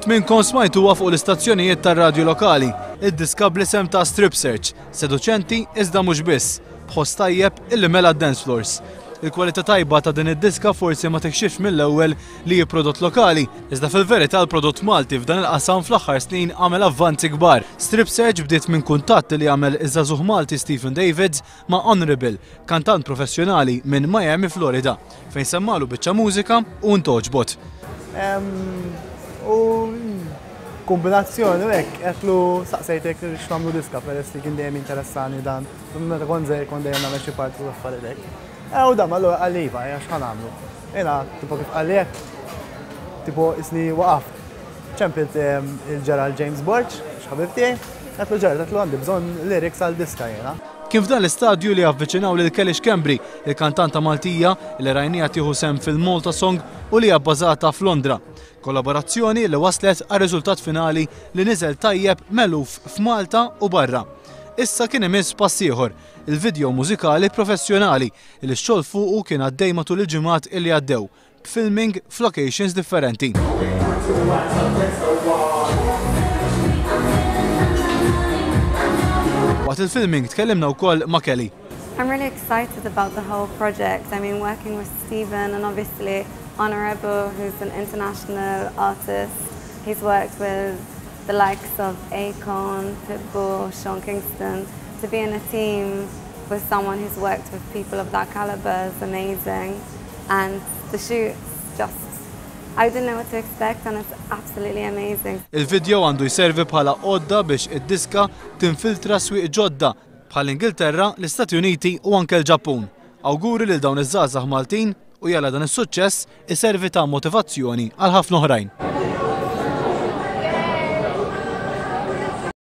Uħud minnkom smajtuha fuq l-istazzjonijiet tar-radju lokali. Id-diska bl-isem ta' Strip Search, seduċenti iżda mhux biss, b'ħoss tajjeb illi mela dance floors. Il-kwalità tajba ta' din id-diska forsi ma tikxifx mill-ewwel li hi prodott lokali, iżda fil-verità l-prodott Malti f'dan il-qasam fl-aħħar snin għamel avvanzi kbar. Strip Search bdiet minn kuntatt li għamel iż-żagħżugħ Malti Stephen Davids ma' Honorable, kantant professjonali minn Miami, Florida, fejn semmalu biċċa mużika u ntoġbot. U kombinazzjoni hekk qedlu saqsejtek x'nagħmlu diska peress li kien dejjem interessani dan. Meta kont dejjem nagħmel xi parti affarijiet hekk. U dam allura għalliva, x'ħan għamlu. Jena, tipo kif għallijek, tipo isni waqaft. ċempilt il-ġeral James Borch, xħabibti, għatlu ġeral, għatlu għandi bżon lyrics għal-diska jena. Kif dan l-istadju li avviċinaw lil Kelly Schembri, il-kantanta Maltija li rajnija tieħu sem fil-Malta Song u li bbażata f'Londra. Kollaborazzjoni li waslet għal riżultat finali li niżel tajjeb meluf f'Malta u barra. Issa kien imiss pass ieħor, il-video mużikali professjonali li x-xogħol fuqu kien għaddej matul il-ġimgħat illi għaddew, b'filming f'locations differenti. Waqt il-filming tkellimna wkoll ma' Kelly. I'm really excited about the whole project. I mean, working with Stephen and obviously Honorable, who's an international artist. He's worked with the likes of Akon, Pitbull, Sean Kingston. To be in a team with someone who's worked with people of that caliber is amazing. And the shoot's just, I didn't know what to expect and it's absolutely amazing. Il-video għandu jservi bħala għodda biex id-diska tinfiltra swieq ġodda bħal Ingilterra, l-Istati Uniti u anke l-Ġappun. Awguri lil dawn iż-żgħażagħ Maltin u jalla dan is-suċċess iservi ta' motivazzjoni għal ħafna oħrajn.